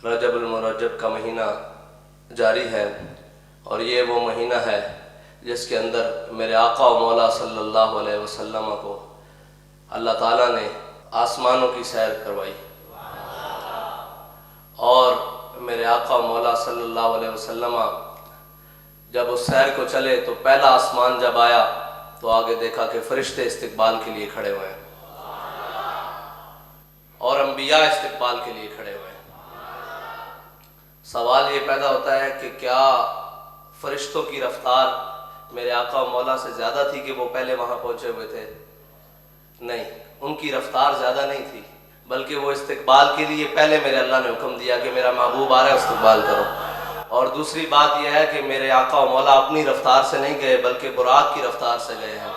رجب المرجب کا مہینہ جاری ہے اور یہ وہ مہینہ ہے جس کے اندر میرے آقا و مولا صلی اللہ علیہ وسلم کو اللہ تعالیٰ نے آسمانوں کی سیر کروائی، اور میرے آقا و مولا صلی اللہ علیہ وسلم جب اس سیر کو چلے تو پہلا آسمان جب آیا تو آگے دیکھا کہ فرشتے استقبال کے لیے کھڑے ہوئے ہیں اور انبیاء استقبال کے لیے کھڑے ہوئے ہیں۔ سوال یہ پیدا ہوتا ہے کہ کیا فرشتوں کی رفتار میرے آقا و مولا سے زیادہ تھی کہ وہ پہلے وہاں پہنچے ہوئے تھے؟ نہیں، ان کی رفتار زیادہ نہیں تھی، بلکہ وہ استقبال کے لیے پہلے میرے اللہ نے حکم دیا کہ میرا محبوب آ رہا ہے، استقبال کرو۔ اور دوسری بات یہ ہے کہ میرے آقا و مولا اپنی رفتار سے نہیں گئے بلکہ براق کی رفتار سے گئے ہیں،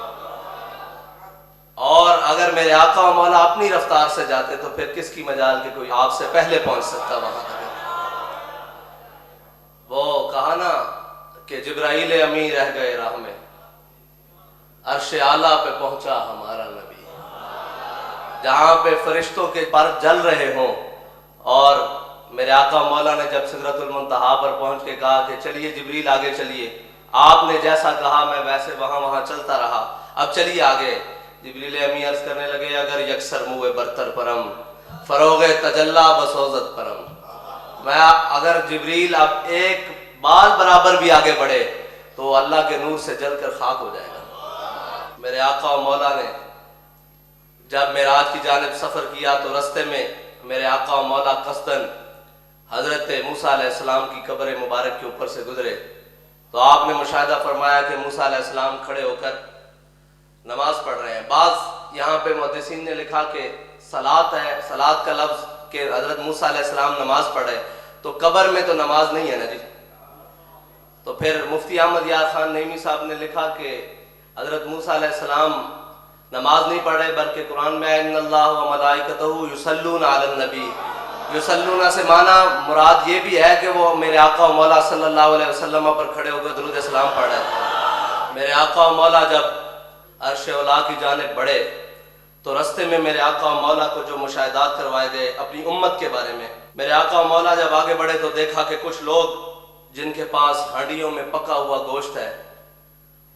اور اگر میرے آقا و مولا اپنی رفتار سے جاتے تو پھر کس کی مجال کہ کوئی آپ سے پہلے پہنچ سکتا وہاں تک۔ وہ کہا نا کہ جبرائیل امی رہ گئے راہ میں، عرش اعلیٰ پہ پہنچا ہمارا نبی۔ جہاں پہ فرشتوں کے پر جل رہے ہوں، اور میرے آقا مولا نے جب سدرۃ المنتہا پر پہنچ کے کہا کہ چلیے جبریل آگے چلیے، آپ نے جیسا کہا میں ویسے وہاں چلتا رہا، اب چلیے آگے۔ جبریل امی عرض کرنے لگے اگر یکسر منہ برتر پرم، فروغ تجلا بسوزت پرم۔ میں اگر جبریل اب ایک بال برابر بھی آگے بڑھے تو اللہ کے نور سے جل کر خاک ہو جائے گا۔ میرے آقا و مولا نے جب معراج کی جانب سفر کیا تو رستے میں میرے آقا و مولا قصداً حضرت موسیٰ علیہ السلام کی قبر مبارک کے اوپر سے گزرے تو آپ نے مشاہدہ فرمایا کہ موسیٰ علیہ السلام کھڑے ہو کر نماز پڑھ رہے ہیں۔ بعض یہاں پہ محدثین نے لکھا کہ صلاۃ ہے، صلاۃ کا لفظ کہ حضرت موسیٰ علیہ السلام نماز پڑھے تو قبر میں تو نماز نہیں ہے نا جی۔ تو پھر مفتی احمد یار خان نعیمی صاحب نے لکھا کہ حضرت موسیٰ علیہ السلام نماز نہیں پڑھ رہے بلکہ قرآن میں ان اللہ و ملائکتہ یصلون علی النبی، یصلون سے معنی مراد یہ بھی ہے کہ وہ میرے آقا و مولا صلی اللہ علیہ وسلم پر کھڑے ہو کر درود السلام پڑھ رہے تھے۔ میرے آقا و مولا جب عرش اولا کی جانب بڑھے تو رستے میں میرے آقا و مولا کو جو مشاہدات کروائے گئے اپنی امت کے بارے میں، میرے آقا و مولا جب آگے بڑھے تو دیکھا کہ کچھ لوگ جن کے پاس ہانڈیوں میں پکا ہوا گوشت ہے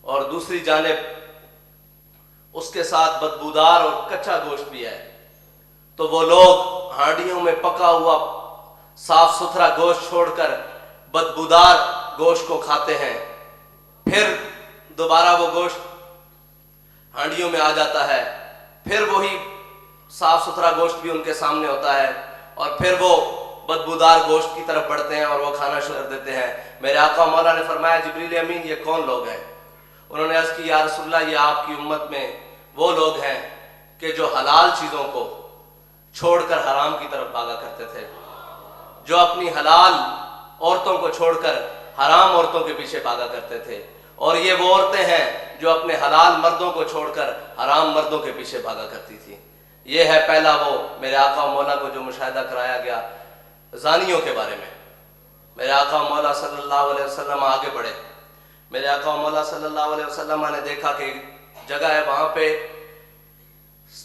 اور دوسری جانب اس کے ساتھ بدبودار اور کچا گوشت بھی ہے، تو وہ لوگ ہانڈیوں میں پکا ہوا صاف ستھرا گوشت چھوڑ کر بدبودار گوشت کو کھاتے ہیں، پھر دوبارہ وہ گوشت ہانڈیوں میں آ جاتا ہے، پھر وہی صاف ستھرا گوشت بھی ان کے سامنے ہوتا ہے، اور پھر وہ بدبودار گوشت کی طرف بڑھتے ہیں اور وہ کھانا شروع کر دیتے ہیں۔ میرے آقا مولا نے فرمایا جبریل امین یہ کون لوگ ہیں؟ انہوں نے عرض کی یا رسول اللہ یہ آپ کی امت میں وہ لوگ ہیں کہ جو حلال چیزوں کو چھوڑ کر حرام کی طرف بھاگا کرتے تھے، جو اپنی حلال عورتوں کو چھوڑ کر حرام عورتوں کے پیچھے بھاگا کرتے تھے، اور یہ وہ عورتیں ہیں جو اپنے حلال مردوں کو چھوڑ کر حرام مردوں کے پیچھے بھاگا کرتی تھی۔ یہ ہے پہلا وہ میرے آقا و مولا کو جو مشاہدہ کرایا گیا زانیوں کے بارے میں۔ میرے آقا و مولا صلی اللہ علیہ وسلم آگے بڑھے، میرے آقا و مولا صلی اللہ علیہ وسلم نے دیکھا کہ جگہ ہے وہاں پہ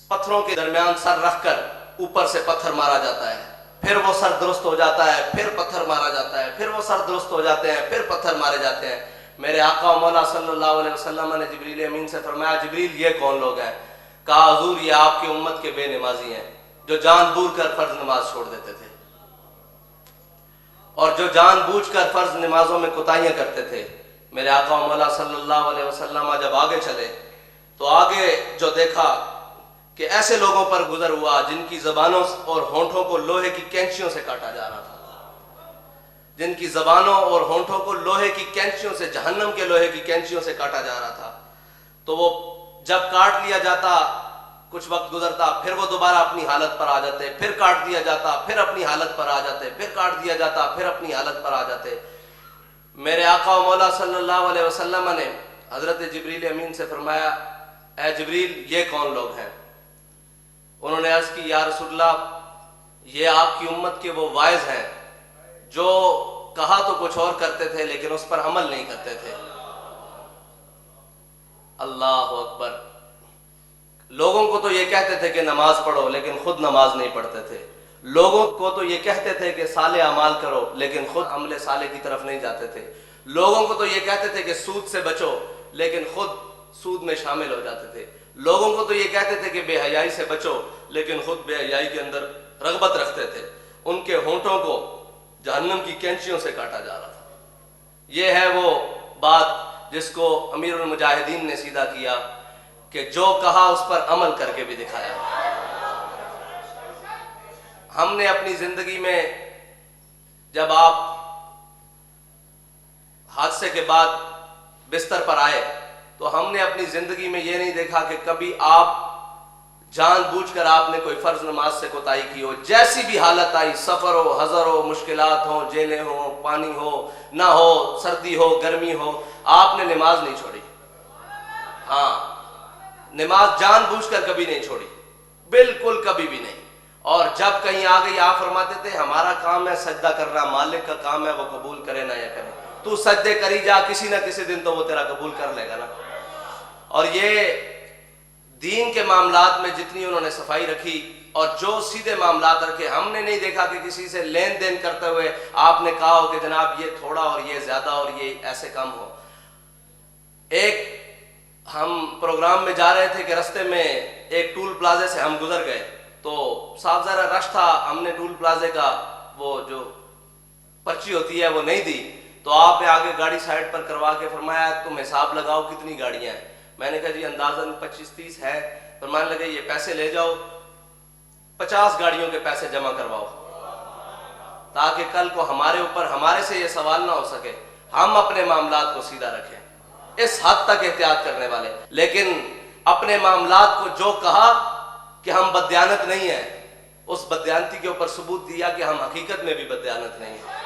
پتھروں کے درمیان سر رکھ کر اوپر سے پتھر مارا جاتا ہے، پھر وہ سر درست ہو جاتا ہے، پھر پتھر مارا جاتا ہے، پھر وہ سر درست ہو جاتے ہیں، پھر پتھر مارے جاتے ہیں۔ میرے آقا و مولا صلی اللہ علیہ وسلم نے جبریل امین سے فرمایا جبریل یہ کون لوگ ہیں؟ کہا حضور یہ آپ کی امت کے بے نمازی ہیں جو جان بوجھ کر فرض نماز چھوڑ دیتے تھے، اور جو جان بوجھ کر فرض نمازوں میں کوتاہیاں کرتے تھے۔ میرے آقا و مولا صلی اللہ علیہ وسلم جب آگے چلے تو آگے جو دیکھا کہ ایسے لوگوں پر گزر ہوا جن کی زبانوں اور ہونٹوں کو لوہے کی کینچیوں سے کاٹا جا رہا تھا، جن کی زبانوں اور ہونٹوں کو لوہے کی کینچیوں سے، جہنم کے لوہے کی کینچیوں سے کاٹا جا رہا تھا۔ تو وہ جب کاٹ لیا جاتا کچھ وقت گزرتا پھر وہ دوبارہ اپنی حالت پر آ جاتے، پھر کاٹ دیا جاتا پھر اپنی حالت پر آ جاتے، پھر کاٹ دیا جاتا پھر اپنی حالت پر آ جاتے۔ میرے آقا و مولا صلی اللہ علیہ وسلم نے حضرت جبریل امین سے فرمایا اے جبریل یہ کون لوگ ہیں؟ انہوں نے عرض کی یا رسول اللہ یہ آپ کی امت کے وہ وائز ہیں جو کہا تو کچھ اور کرتے تھے لیکن اس پر عمل نہیں کرتے تھے۔ اللہ اکبر۔ لوگوں کو تو یہ کہتے تھے کہ نماز پڑھو لیکن خود نماز نہیں پڑھتے تھے، لوگوں کو تو یہ کہتے تھے کہ صالح اعمال کرو لیکن خود عمل صالح کی طرف نہیں جاتے تھے. لوگوں کو تو یہ کہتے تھے کہ سود سے بچو لیکن خود سود میں شامل ہو جاتے تھے. لوگوں کو تو یہ کہتے تھے کہ بے حیائی سے بچو لیکن خود بے حیائی کے اندر رغبت رکھتے تھے. ان کے ہونٹوں کو جہنم کی کینچیوں سے کاٹا جا رہا تھا. یہ ہے وہ بات جس کو امیر المجاہدین نے سیدھا کیا کہ جو کہا اس پر عمل کر کے بھی دکھایا. ہم نے اپنی زندگی میں جب آپ حادثے کے بعد بستر پر آئے تو ہم نے اپنی زندگی میں یہ نہیں دیکھا کہ کبھی آپ جان بوجھ کر آپ نے کوئی فرض نماز سے کوتاہی کی ہو. جیسی بھی حالت آئی، سفر ہو، حضر ہو، مشکلات ہوں، جیلیں ہوں، پانی ہو نہ ہو، سردی ہو، گرمی ہو، آپ نے نماز نہیں چھوڑی. ہاں، نماز جان بوجھ کر کبھی نہیں چھوڑی، بالکل کبھی بھی نہیں. اور جب کہیں آ گئی آپ فرماتے تھے ہمارا کام ہے سجدہ کرنا، مالک کا کام ہے وہ قبول کرے نہ یا کرے. تو سجدے کری جا، کسی نہ کسی دن تو وہ تیرا قبول کر لے گا نا. اور یہ دین کے معاملات میں جتنی انہوں نے صفائی رکھی اور جو سیدھے معاملات رکھے، ہم نے نہیں دیکھا کہ کسی سے لین دین کرتے ہوئے آپ نے کہا ہو کہ جناب یہ تھوڑا اور یہ زیادہ اور یہ ایسے کم ہو. ایک ہم پروگرام میں جا رہے تھے کہ رستے میں ایک ٹول پلازے سے ہم گزر گئے تو صاحب ذرا رش تھا، ہم نے ٹول پلازے کا وہ جو پرچی ہوتی ہے وہ نہیں دی تو آپ نے آگے گاڑی سائڈ پر کروا کے فرمایا تم حساب لگاؤ کتنی گاڑیاں ہیں. میں نے کہا جی اندازاً 25-30 ہے. فرمانے لگے یہ پیسے لے جاؤ 50 گاڑیوں کے پیسے جمع کرواؤ تاکہ کل کو ہمارے اوپر ہمارے سے یہ سوال نہ ہو سکے. ہم اپنے معاملات کو سیدھا رکھیں، اس حد تک احتیاط کرنے والے. لیکن اپنے معاملات کو جو کہا کہ ہم بددیانت نہیں ہیں، اس بددیانتی کے اوپر ثبوت دیا کہ ہم حقیقت میں بھی بددیانت نہیں ہیں.